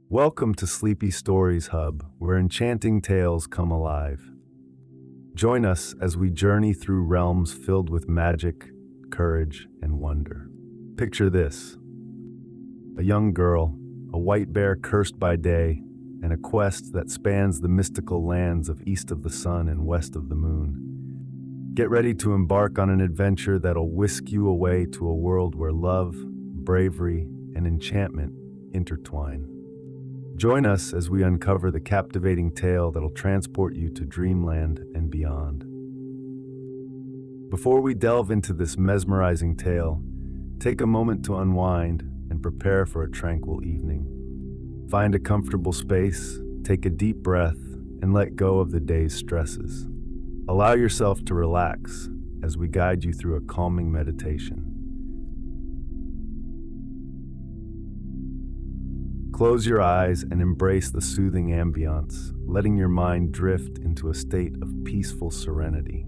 Welcome to Sleepy Stories Hub, where enchanting tales come alive. Join us as we journey through realms filled with magic, courage, and wonder. Picture this: a young girl, a white bear cursed by day, and a quest that spans the mystical lands of east of the sun and west of the moon. Get ready to embark on an adventure that'll whisk you away to a world where love, bravery, and enchantment intertwine. Join us as we uncover the captivating tale that'll transport you to dreamland and beyond. Before we delve into this mesmerizing tale, take a moment to unwind and prepare for a tranquil evening. Find a comfortable space, take a deep breath, and let go of the day's stresses. Allow yourself to relax as we guide you through a calming meditation. Close your eyes and embrace the soothing ambiance, letting your mind drift into a state of peaceful serenity.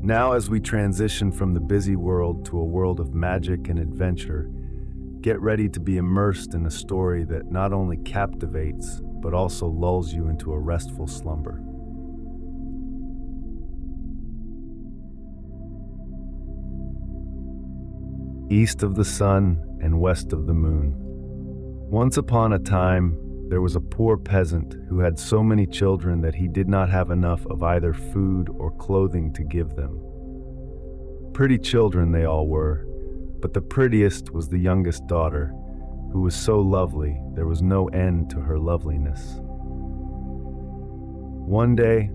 Now, as we transition from the busy world to a world of magic and adventure, get ready to be immersed in a story that not only captivates, but also lulls you into a restful slumber. East of the sun and west of the moon. Once upon a time, there was a poor peasant who had so many children that he did not have enough of either food or clothing to give them. Pretty children they all were, but the prettiest was the youngest daughter, who was so lovely there was no end to her loveliness. One day,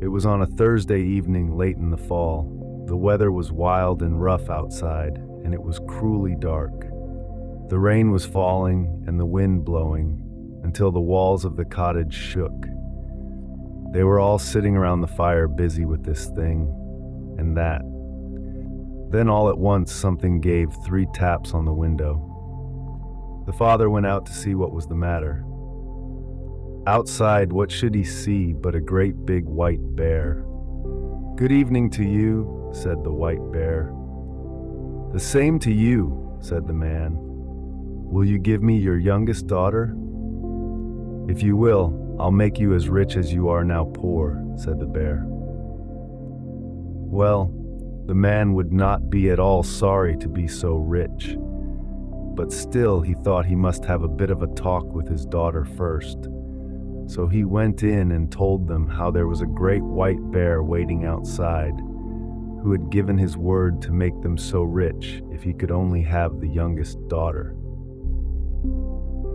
it was on a Thursday evening late in the fall. The weather was wild and rough outside, and it was cruelly dark. The rain was falling and the wind blowing, until the walls of the cottage shook. They were all sitting around the fire busy with this thing and that. Then all at once something gave 3 taps on the window. The father went out to see what was the matter. Outside, what should he see but a great big white bear? "Good evening to you," said the white bear. "The same to you," said the man. "Will you give me your youngest daughter?" "If you will, I'll make you as rich as you are now poor," said the bear. Well, the man would not be at all sorry to be so rich, but still he thought he must have a bit of a talk with his daughter first. So he went in and told them how there was a great white bear waiting outside, who had given his word to make them so rich if he could only have the youngest daughter.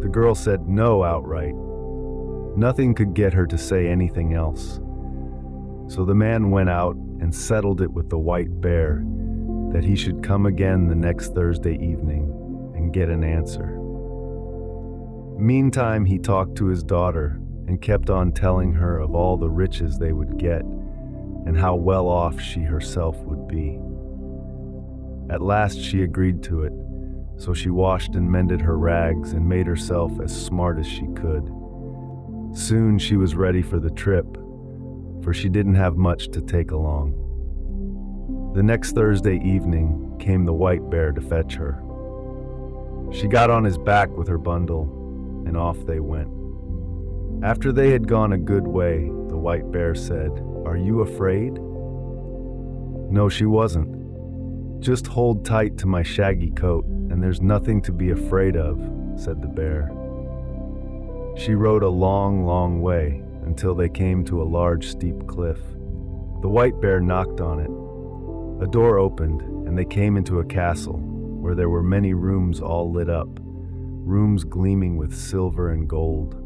The girl said no outright. Nothing could get her to say anything else. So the man went out and settled it with the white bear that he should come again the next Thursday evening and get an answer. Meantime, he talked to his daughter and kept on telling her of all the riches they would get and how well off she herself would be. At last she agreed to it, so she washed and mended her rags and made herself as smart as she could. Soon she was ready for the trip, for she didn't have much to take along. The next Thursday evening came the white bear to fetch her. She got on his back with her bundle, and off they went. After they had gone a good way, the white bear said, "Are you afraid?" No, she wasn't. "Just hold tight to my shaggy coat, and there's nothing to be afraid of," said the bear. She rode a long, long way until they came to a large, steep cliff. The white bear knocked on it. A door opened, and they came into a castle where there were many rooms all lit up, rooms gleaming with silver and gold.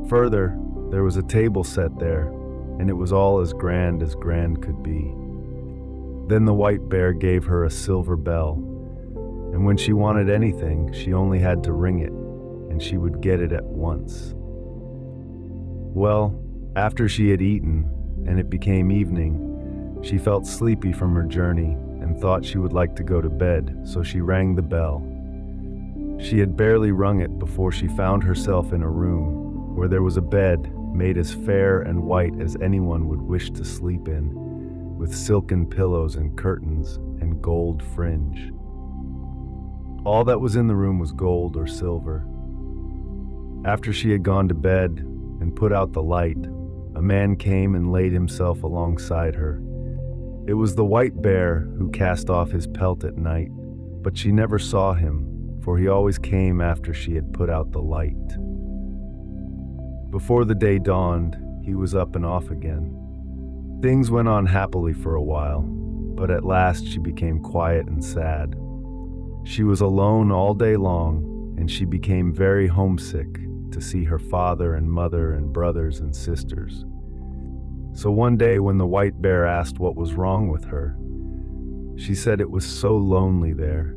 Further, there was a table set there, and it was all as grand could be. Then the white bear gave her a silver bell, and when she wanted anything, she only had to ring it, and she would get it at once. Well, after she had eaten, and it became evening, she felt sleepy from her journey and thought she would like to go to bed, so she rang the bell. She had barely rung it before she found herself in a room where there was a bed made as fair and white as anyone would wish to sleep in, with silken pillows and curtains and gold fringe. All that was in the room was gold or silver. After she had gone to bed and put out the light, a man came and laid himself alongside her. It was the white bear who cast off his pelt at night, but she never saw him, for he always came after she had put out the light. Before the day dawned, he was up and off again. Things went on happily for a while, but at last she became quiet and sad. She was alone all day long, and she became very homesick to see her father and mother and brothers and sisters. So one day when the white bear asked what was wrong with her, she said it was so lonely there,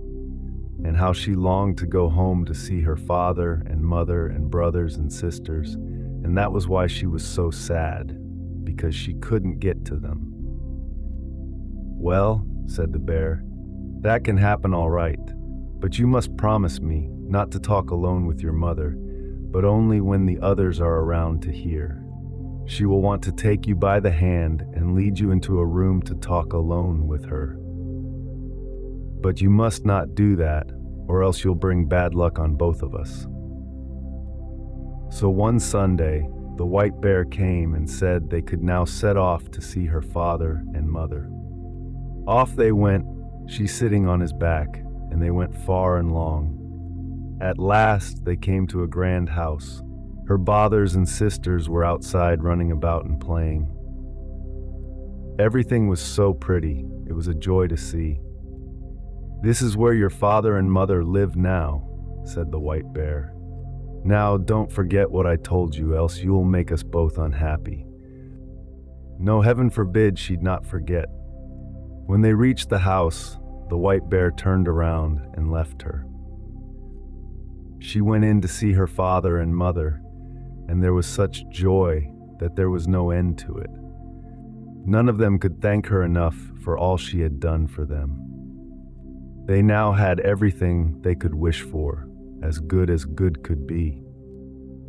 and how she longed to go home to see her father and mother and brothers and sisters, and that was why she was so sad, because she couldn't get to them. "Well," said the bear, "that can happen all right, but you must promise me not to talk alone with your mother, but only when the others are around to hear. She will want to take you by the hand and lead you into a room to talk alone with her. But you must not do that, or else you'll bring bad luck on both of us." So one Sunday, the white bear came and said they could now set off to see her father and mother. Off they went, she sitting on his back, and they went far and long. At last they came to a grand house. Her brothers and sisters were outside running about and playing. Everything was so pretty, it was a joy to see. "This is where your father and mother live now," said the white bear. "Now don't forget what I told you, else you will make us both unhappy." No, heaven forbid she'd not forget. When they reached the house, the white bear turned around and left her. She went in to see her father and mother, and there was such joy that there was no end to it. None of them could thank her enough for all she had done for them. They now had everything they could wish for, as good could be.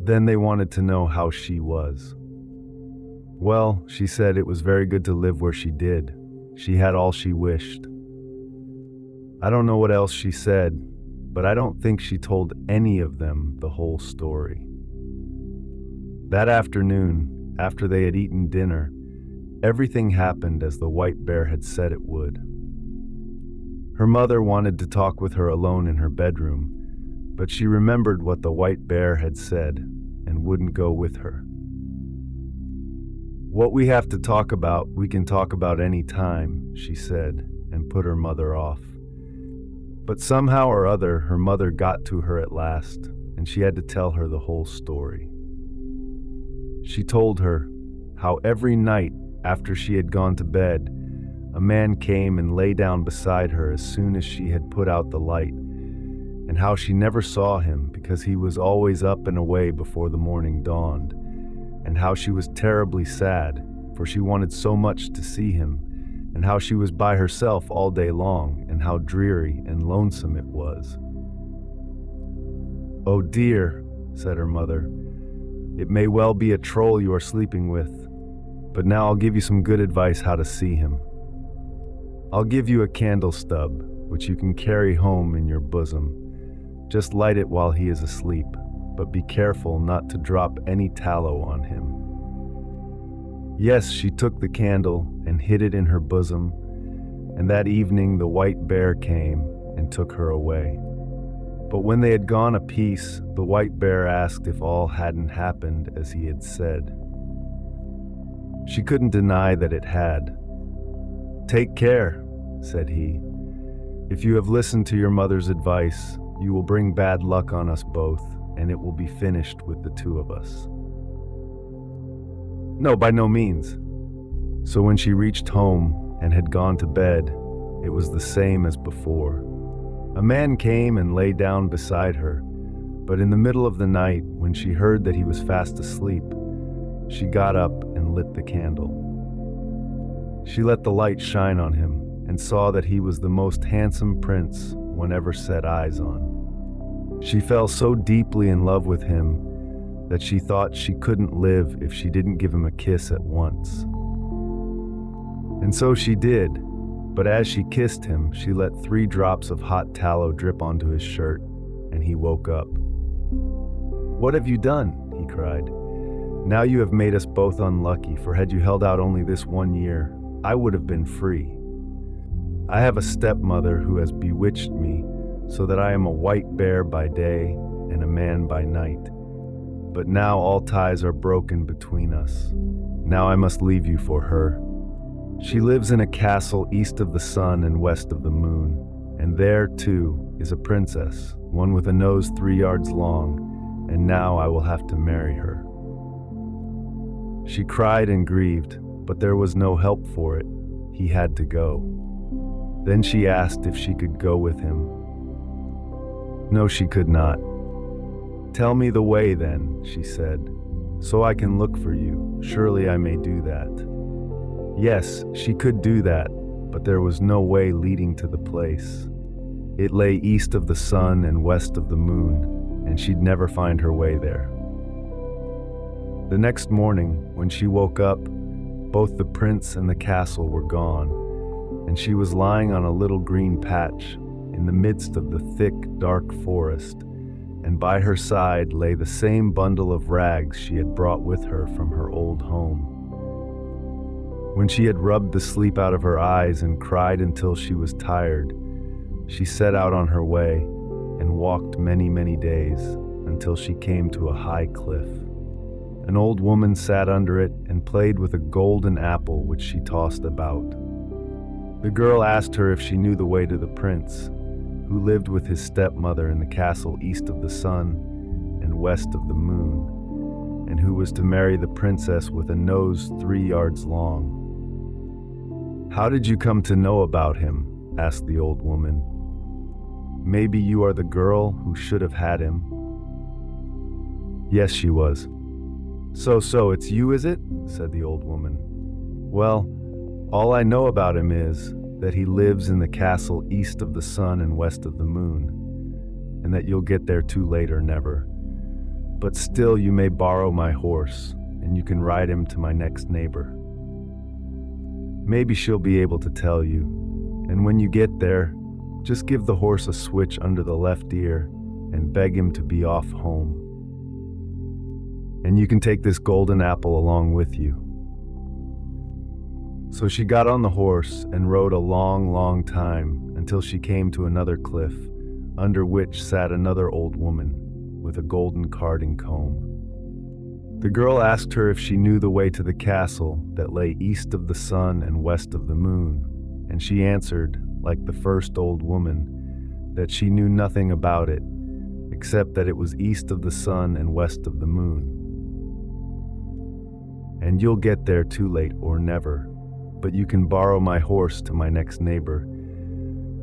Then they wanted to know how she was. Well, she said it was very good to live where she did. She had all she wished. I don't know what else she said, but I don't think she told any of them the whole story. That afternoon, after they had eaten dinner, everything happened as the white bear had said it would. Her mother wanted to talk with her alone in her bedroom, but she remembered what the white bear had said and wouldn't go with her. "What we have to talk about, we can talk about any time," she said, and put her mother off. But somehow or other, her mother got to her at last, and she had to tell her the whole story. She told her how every night after she had gone to bed, a man came and lay down beside her as soon as she had put out the light, and how she never saw him because he was always up and away before the morning dawned, and how she was terribly sad, for she wanted so much to see him, and how she was by herself all day long, and how dreary and lonesome it was. "Oh dear," said her mother, "it may well be a troll you are sleeping with, but now I'll give you some good advice how to see him. I'll give you a candle stub, which you can carry home in your bosom. Just light it while he is asleep, but be careful not to drop any tallow on him." Yes, she took the candle and hid it in her bosom, and that evening the white bear came and took her away. But when they had gone a piece, the white bear asked if all hadn't happened as he had said. She couldn't deny that it had. "Take care," said he. "If you have listened to your mother's advice, you will bring bad luck on us both, and it will be finished with the two of us." No, by no means. So when she reached home and had gone to bed, it was the same as before. A man came and lay down beside her, but in the middle of the night, when she heard that he was fast asleep, she got up and lit the candle. She let the light shine on him and saw that he was the most handsome prince one ever set eyes on. She fell so deeply in love with him that she thought she couldn't live if she didn't give him a kiss at once. And so she did, but as she kissed him, she let 3 drops of hot tallow drip onto his shirt, and he woke up. "What have you done?" he cried. "Now you have made us both unlucky, for had you held out only this 1 year, I would have been free. I have a stepmother who has bewitched me, so that I am a white bear by day and a man by night. But now all ties are broken between us. Now I must leave you for her. She lives in a castle east of the sun and west of the moon, and there, too, is a princess, one with a nose 3 yards long, and now I will have to marry her." She cried and grieved, but there was no help for it. He had to go. Then she asked if she could go with him. No, she could not. "Tell me the way then," she said, "so I can look for you. Surely I may do that." Yes, she could do that, but there was no way leading to the place. It lay east of the sun and west of the moon, and she'd never find her way there. The next morning, when she woke up, both the prince and the castle were gone, and she was lying on a little green patch in the midst of the thick, dark forest, and by her side lay the same bundle of rags she had brought with her from her old home. When she had rubbed the sleep out of her eyes and cried until she was tired, she set out on her way and walked many, many days until she came to a high cliff. An old woman sat under it and played with a golden apple which she tossed about. The girl asked her if she knew the way to the prince, who lived with his stepmother in the castle east of the sun and west of the moon, and who was to marry the princess with a nose 3 yards long. "How did you come to know about him?" asked the old woman. "Maybe you are the girl who should have had him." Yes, she was. So it's you, is it?" said the old woman. "Well, all I know about him is that he lives in the castle east of the sun and west of the moon, and that you'll get there too late or never. But still you may borrow my horse, and you can ride him to my next neighbor. Maybe she'll be able to tell you, and when you get there, just give the horse a switch under the left ear and beg him to be off home. And you can take this golden apple along with you." So she got on the horse and rode a long, long time until she came to another cliff, under which sat another old woman with a golden carding comb. The girl asked her if she knew the way to the castle that lay east of the sun and west of the moon, and she answered, like the first old woman, that she knew nothing about it, except that it was east of the sun and west of the moon. "And you'll get there too late or never, but you can borrow my horse to my next neighbor.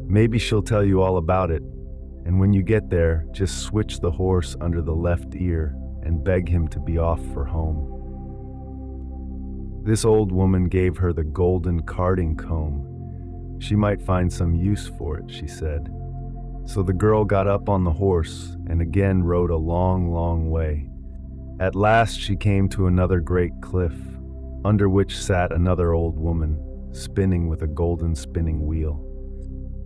Maybe she'll tell you all about it, and when you get there, just switch the horse under the left ear and beg him to be off for home." This old woman gave her the golden carding comb. She might find some use for it, she said. So the girl got up on the horse and again rode a long, long way. At last she came to another great cliff, under which sat another old woman, spinning with a golden spinning wheel.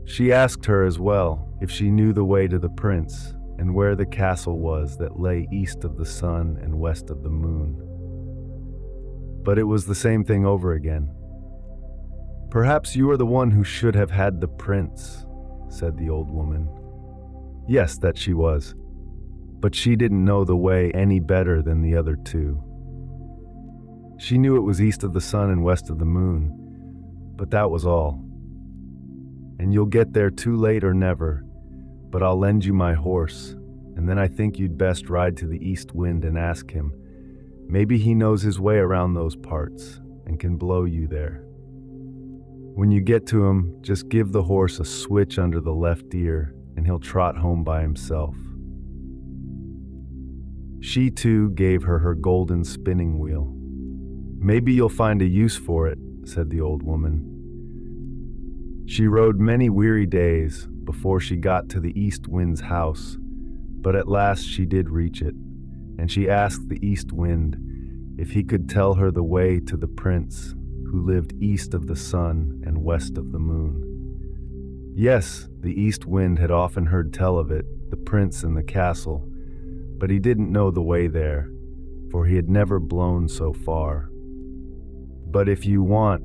She asked her as well if she knew the way to the prince and where the castle was that lay east of the sun and west of the moon. But it was the same thing over again. "Perhaps you are the one who should have had the prince," said the old woman. Yes, that she was, but she didn't know the way any better than the other two. She knew it was east of the sun and west of the moon, but that was all. "And you'll get there too late or never, but I'll lend you my horse, and then I think you'd best ride to the east wind and ask him. Maybe he knows his way around those parts and can blow you there. When you get to him, just give the horse a switch under the left ear, and he'll trot home by himself." She too gave her her golden spinning wheel. "Maybe you'll find a use for it," said the old woman. She rode many weary days before she got to the east wind's house, but at last she did reach it, and she asked the east wind if he could tell her the way to the prince who lived east of the sun and west of the moon. Yes, the east wind had often heard tell of it, the prince and the castle, but he didn't know the way there, for he had never blown so far. But if you want,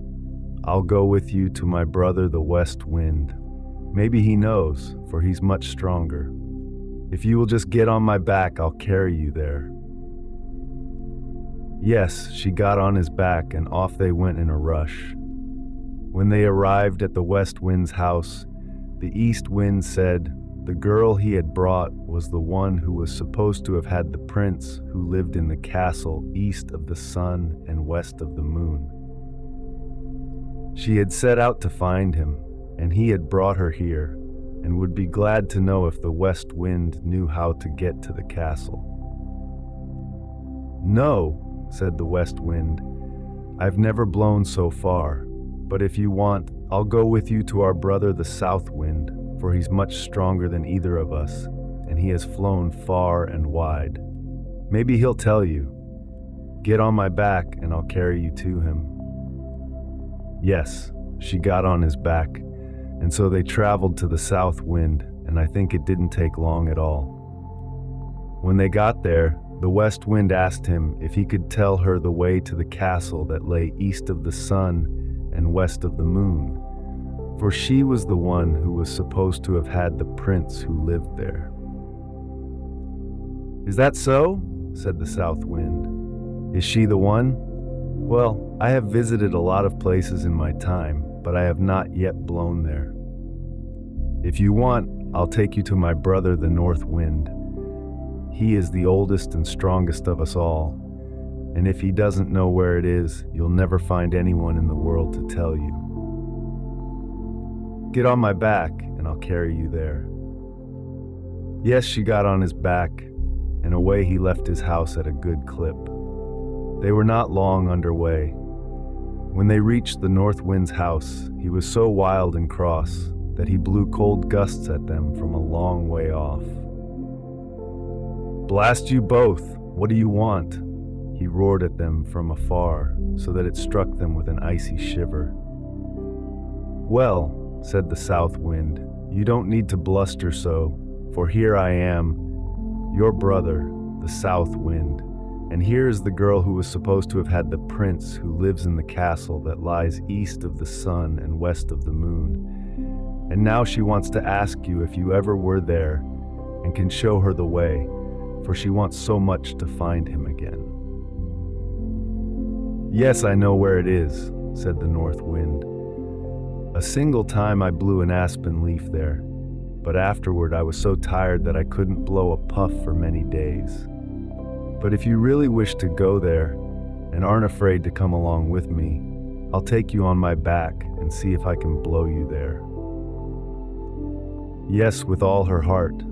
I'll go with you to my brother the west wind. Maybe he knows, for he's much stronger. If you will just get on my back, I'll carry you there. Yes, she got on his back, and off they went in a rush. When they arrived at the west wind's house, the east wind said the girl he had brought was the one who was supposed to have had the prince who lived in the castle east of the sun and west of the moon. She had set out to find him, and he had brought her here, and would be glad to know if the west wind knew how to get to the castle. "No," said the west wind, "I've never blown so far, but if you want, I'll go with you to our brother the south wind, for he's much stronger than either of us, and he has flown far and wide. Maybe he'll tell you. Get on my back, and I'll carry you to him." Yes, she got on his back, and so they traveled to the south wind, and I think it didn't take long at all. When they got there, the west wind asked him if he could tell her the way to the castle that lay east of the sun and west of the moon, for she was the one who was supposed to have had the prince who lived there. "Is that so?" said the south wind. "Is she the one? Well, I have visited a lot of places in my time, but I have not yet blown there. If you want, I'll take you to my brother the north wind. He is the oldest and strongest of us all, and if he doesn't know where it is, you'll never find anyone in the world to tell you. Get on my back, and I'll carry you there." Yes, she got on his back, and away he left his house at a good clip. They were not long underway. When they reached the north wind's house, he was so wild and cross that he blew cold gusts at them from a long way off. "Blast you both! What do you want?" he roared at them from afar, so that it struck them with an icy shiver. "Well," said the south wind, "you don't need to bluster so, for here I am, your brother, the south wind, and here is the girl who was supposed to have had the prince who lives in the castle that lies east of the sun and west of the moon. And now she wants to ask you if you ever were there and can show her the way, for she wants so much to find him again." "Yes, I know where it is," said the north wind. "A single time I blew an aspen leaf there, but afterward I was so tired that I couldn't blow a puff for many days. But if you really wish to go there and aren't afraid to come along with me, I'll take you on my back and see if I can blow you there." Yes, with all her heart.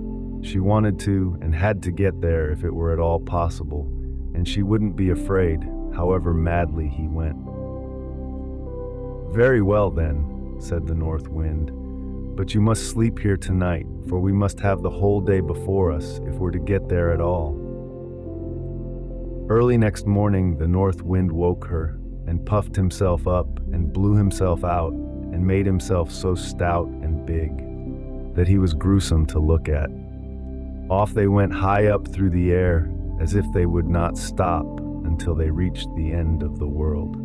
She wanted to and had to get there if it were at all possible, and she wouldn't be afraid, however madly he went. "Very well then," said the north wind, "but you must sleep here tonight, for we must have the whole day before us if we're to get there at all." Early next morning, the north wind woke her and puffed himself up and blew himself out and made himself so stout and big that he was gruesome to look at. Off they went high up through the air as if they would not stop until they reached the end of the world.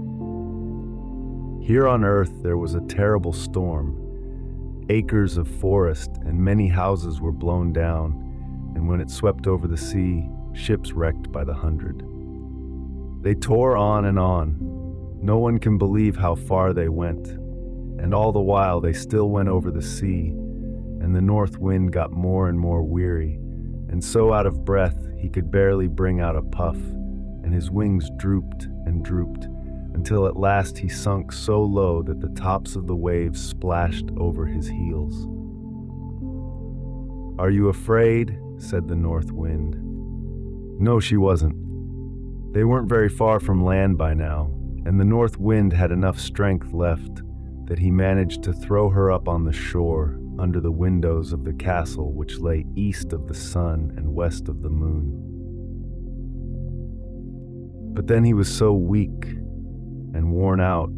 Here on earth there was a terrible storm. Acres of forest and many houses were blown down, and when it swept over the sea, ships wrecked by the hundred. They tore on and on. No one can believe how far they went, and all the while they still went over the sea, and the north wind got more and more weary, and so out of breath he could barely bring out a puff, and his wings drooped and drooped, until at last he sunk so low that the tops of the waves splashed over his heels. "Are you afraid?" said the north wind. No, she wasn't. They weren't very far from land by now, and the north wind had enough strength left that he managed to throw her up on the shore under the windows of the castle which lay east of the sun and west of the moon. But then he was so weak and worn out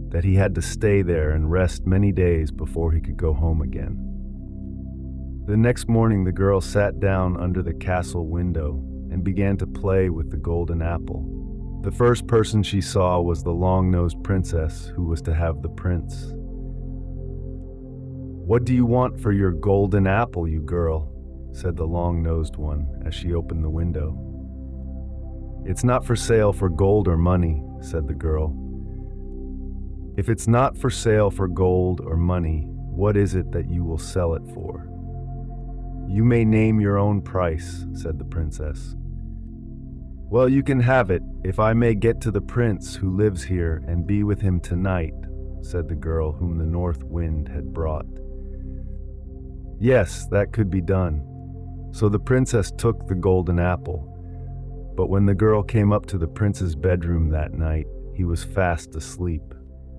that he had to stay there and rest many days before he could go home again. The next morning, the girl sat down under the castle window and began to play with the golden apple. The first person she saw was the long-nosed princess who was to have the prince. "What do you want for your golden apple, you girl?" said the long-nosed one as she opened the window. "It's not for sale for gold or money," said the girl. "If it's not for sale for gold or money, what is it that you will sell it for?" "You may name your own price," said the princess. "Well, you can have it if I may get to the prince who lives here and be with him tonight," said the girl whom the north wind had brought. Yes, that could be done. So the princess took the golden apple. But when the girl came up to the prince's bedroom that night, he was fast asleep.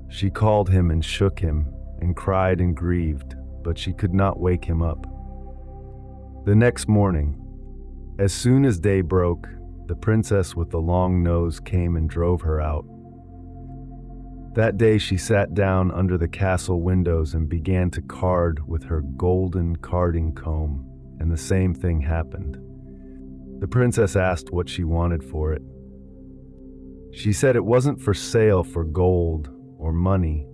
She called him and shook him and cried and grieved, but she could not wake him up. The next morning, as soon as day broke, the princess with the long nose came and drove her out. That day she sat down under the castle windows and began to card with her golden carding comb, and the same thing happened. The princess asked what she wanted for it. She said it wasn't for sale for gold or money,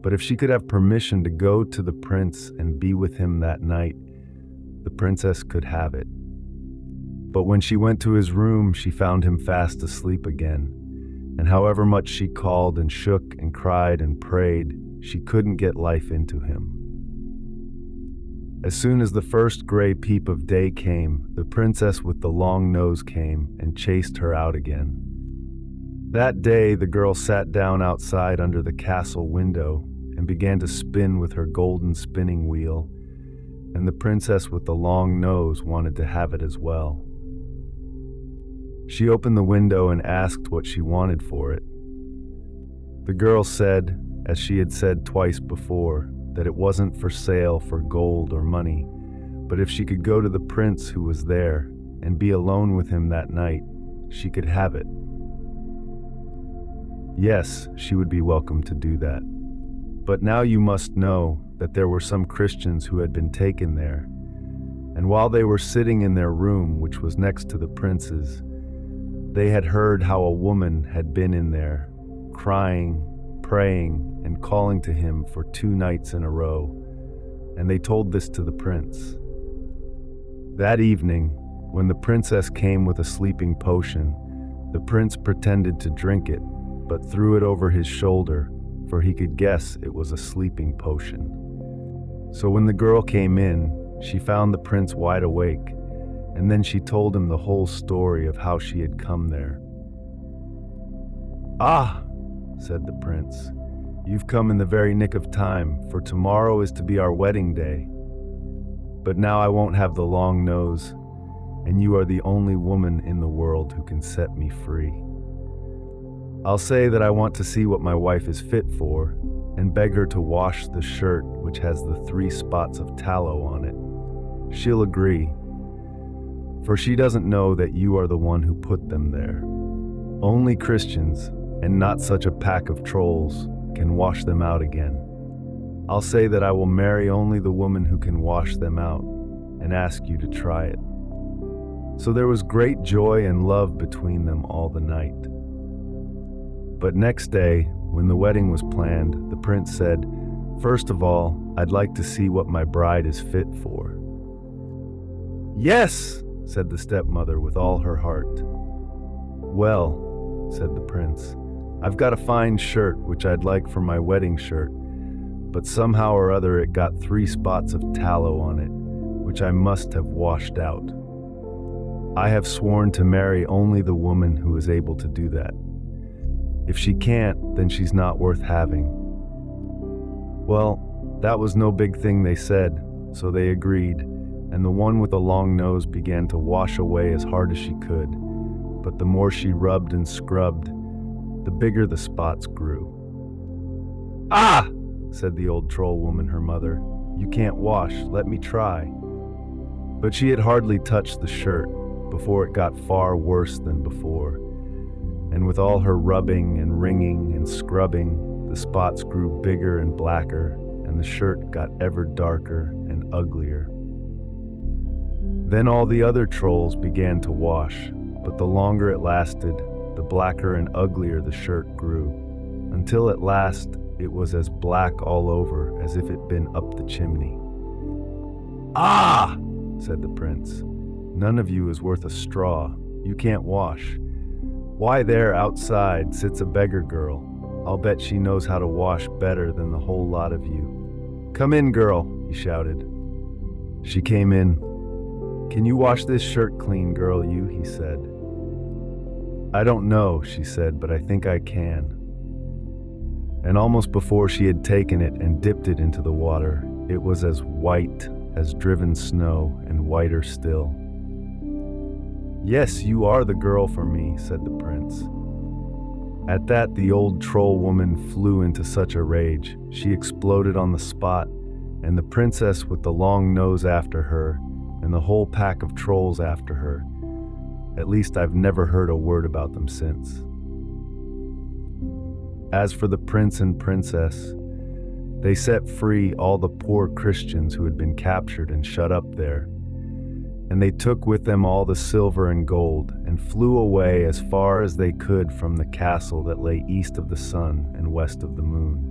but if she could have permission to go to the prince and be with him that night, the princess could have it. But when she went to his room, she found him fast asleep again, and however much she called and shook and cried and prayed, she couldn't get life into him. As soon as the first gray peep of day came, the princess with the long nose came and chased her out again. That day, the girl sat down outside under the castle window and began to spin with her golden spinning wheel, and the princess with the long nose wanted to have it as well. She opened the window and asked what she wanted for it. The girl said, as she had said twice before, that it wasn't for sale for gold or money, but if she could go to the prince who was there and be alone with him that night, she could have it. Yes, she would be welcome to do that. But now you must know that there were some Christians who had been taken there, and while they were sitting in their room, which was next to the prince's, they had heard how a woman had been in there, crying, praying, and calling to him for 2 nights in a row, and they told this to the prince. That evening, when the princess came with a sleeping potion, the prince pretended to drink it, but threw it over his shoulder, for he could guess it was a sleeping potion. So when the girl came in, she found the prince wide awake, and then she told him the whole story of how she had come there. "Ah," said the prince, "you've come in the very nick of time, for tomorrow is to be our wedding day. But now I won't have the long nose, and you are the only woman in the world who can set me free. I'll say that I want to see what my wife is fit for, and beg her to wash the shirt which has the 3 spots of tallow on it. She'll agree, for she doesn't know that you are the one who put them there. Only Christians, and not such a pack of trolls, can wash them out again. I'll say that I will marry only the woman who can wash them out, and ask you to try it." So there was great joy and love between them all the night. But next day, when the wedding was planned, the prince said, "First of all, I'd like to see what my bride is fit for." "Yes," said the stepmother with all her heart. "Well," said the prince, "I've got a fine shirt which I'd like for my wedding shirt, but somehow or other it got 3 spots of tallow on it, which I must have washed out. I have sworn to marry only the woman who is able to do that. If she can't, then she's not worth having." Well, that was no big thing, they said, so they agreed, and the one with the long nose began to wash away as hard as she could, but the more she rubbed and scrubbed, the bigger the spots grew. "Ah!" said the old troll woman, her mother, "You can't wash, let me try." But she had hardly touched the shirt before it got far worse than before, and with all her rubbing and wringing and scrubbing, the spots grew bigger and blacker, and the shirt got ever darker and uglier. Then all the other trolls began to wash, but the longer it lasted, the blacker and uglier the shirt grew, until at last it was as black all over as if it'd been up the chimney. "Ah!" said the prince. "None of you is worth a straw. You can't wash. Why, there outside sits a beggar girl. I'll bet she knows how to wash better than the whole lot of you. Come in, girl," he shouted. She came in. "Can you wash this shirt clean, girl, he said. "I don't know," she said, "but I think I can." And almost before she had taken it and dipped it into the water, it was as white as driven snow and whiter still. "Yes, you are the girl for me," said the prince. At that, the old troll woman flew into such a rage. She exploded on the spot, and the princess with the long nose after her, and the whole pack of trolls after her. At least I've never heard a word about them since. As for the prince and princess, they set free all the poor Christians who had been captured and shut up there. And they took with them all the silver and gold, and flew away as far as they could from the castle that lay east of the sun and west of the moon.